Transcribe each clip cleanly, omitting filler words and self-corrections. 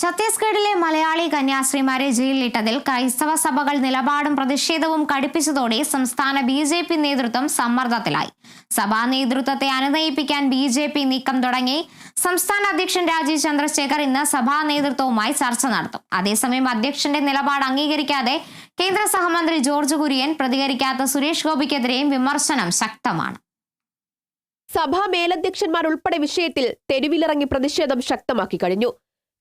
ഛത്തീസ്ഗഡിലെ മലയാളി കന്യാസ്ത്രീമാരെ ജയിലിലിട്ടതിൽ ക്രൈസ്തവ സഭകൾ നിലപാടും പ്രതിഷേധവും കടുപ്പിച്ചതോടെ സംസ്ഥാന ബി.ജെ.പി. നേതൃത്വം സമ്മർദ്ദത്തിലായി. സഭാ നേതൃത്വത്തെ അനുനയിപ്പിക്കാൻ ബി.ജെ.പി. നീക്കം തുടങ്ങി. സംസ്ഥാന അധ്യക്ഷൻ രാജീവ് ചന്ദ്രശേഖർ ഇന്ന് സഭാ നേതൃത്വവുമായി ചർച്ച നടത്തും. അതേസമയം അധ്യക്ഷന്റെ നിലപാട് അംഗീകരിക്കാതെ കേന്ദ്ര സഹമന്ത്രി ജോർജ് കുര്യൻ, പ്രതികരിക്കാത്ത സുരേഷ് ഗോപിക്കെതിരെയും വിമർശനം ശക്തമാണ്. സഭാ മേലധ്യക്ഷന്മാർ ഉൾപ്പെടെ വിഷയത്തിൽ തെരുവിലിറങ്ങി പ്രതിഷേധം ശക്തമാക്കി കഴിഞ്ഞു.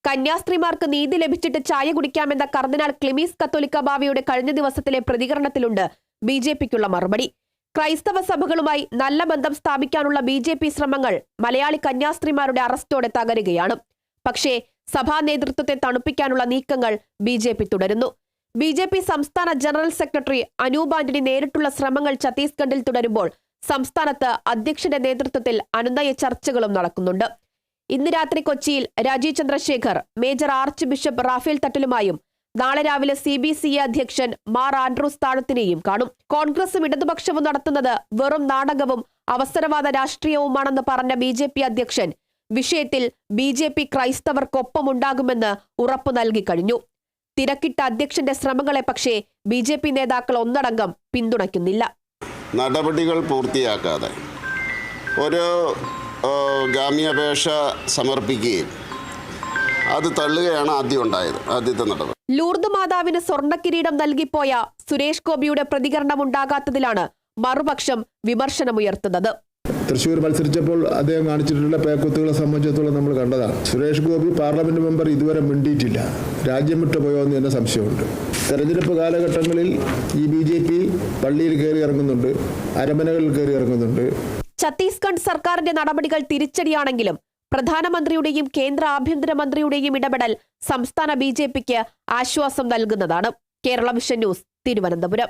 കന്യാസ്ത്രീമാർക്ക് നീതി ലഭിച്ചിട്ട് ചായ കുടിക്കാമെന്ന കർദിനാൾ ക്ലിമീസ് കത്തോലിക്ക ബാവയുടെ കഴിഞ്ഞ ദിവസത്തിലെ പ്രതികരണത്തിലുണ്ട് ബി.ജെ.പിക്കുള്ള മറുപടി. ക്രൈസ്തവ സഭകളുമായി നല്ല ബന്ധം സ്ഥാപിക്കാനുള്ള ബി.ജെ.പി. ശ്രമങ്ങൾ മലയാളി കന്യാസ്ത്രീമാരുടെ അറസ്റ്റോടെ തകരുകയാണ്. പക്ഷേ സഭാ നേതൃത്വത്തെ തണുപ്പിക്കാനുള്ള നീക്കങ്ങൾ ബി.ജെ.പി. തുടരുന്നു. ബി.ജെ.പി. സംസ്ഥാന ജനറൽ സെക്രട്ടറി അനൂപ് ആന്റണി നേരിട്ടുള്ള ശ്രമങ്ങൾ ഛത്തീസ്ഗഡിൽ തുടരുമ്പോൾ സംസ്ഥാനത്ത് അധ്യക്ഷന്റെ നേതൃത്വത്തിൽ അനുനയ ചർച്ചകളും നടക്കുന്നുണ്ട്. ഇന്ന് രാത്രി കൊച്ചിയിൽ Rajeev Chandrasekhar major archbishop Raphael തട്ടലുമായും നാളെ രാവിലെ CBCA അധ്യക്ഷൻ മാർ ആൻഡ്രൂസ് താഴത്തിനെയും കാണും. കോൺഗ്രസും ഇടതുപക്ഷവും നടത്തുന്നത് വെറും നാടകവും അവസരവാദ രാഷ്ട്രീയവുമാണെന്ന് പറഞ്ഞ ബി.ജെ.പി. അധ്യക്ഷൻ വിഷയത്തിൽ ബി.ജെ.പി. ക്രൈസ്തവർക്കൊപ്പമുണ്ടാകുമെന്ന് ഉറപ്പു നൽകി കഴിഞ്ഞു. തിരക്കിട്ട അധ്യക്ഷന്റെ ശ്രമങ്ങളെ പക്ഷേ ബി.ജെ.പി. നേതാക്കൾ ഒന്നടങ്കം പിന്തുണയ്ക്കുന്നില്ല. നടപടികൾ പൂർത്തിയാക്കാതെ ഒരു ജാമ്യാപേക്ഷ സമർപ്പിക്കുകയും അത് തള്ളുകയാണ് ആദ്യത്തെ നടപടി. ലൂർദ് മാതാവിന് സ്വർണ്ണക്കിരീടം നൽകിപ്പോയ സുരേഷ് ഗോപിയുടെ പ്രതികരണം ഉണ്ടാകാത്തതിലാണ് മറുപക്ഷം വിമർശനമുയർത്തുന്നത്. തൃശ്ശൂർ മത്സരിച്ചപ്പോൾ അദ്ദേഹം കാണിച്ചിട്ടുള്ള പേക്കുത്തുകളെ സംബന്ധിച്ചിടത്തോളം നമ്മൾ കണ്ടതാണ്. സുരേഷ് ഗോപി പാർലമെന്റ് മെമ്പർ ഇതുവരെ മിണ്ടിയിട്ടില്ല. രാജ്യം വിട്ടുപോയോ എന്ന് തന്നെ സംശയമുണ്ട്. തെരഞ്ഞെടുപ്പ് കാലഘട്ടങ്ങളിൽ ഈ ബി.ജെ.പി. പള്ളിയിൽ കയറി ഇറങ്ങുന്നുണ്ട്, അരമനകളിൽ കയറി ഇറങ്ങുന്നുണ്ട്. ഛത്തീസ്ഗഡ് സർക്കാരിന്റെ നടപടികൾ തിരിച്ചടിയാണെങ്കിലും പ്രധാനമന്ത്രിയുടെയും കേന്ദ്ര ആഭ്യന്തരമന്ത്രിയുടെയും ഇടപെടൽ സംസ്ഥാന ബി.ജെ.പിക്ക് ആശ്വാസം നൽകുന്നതാണ്. Kerala vision news, Thiruvananthapuram.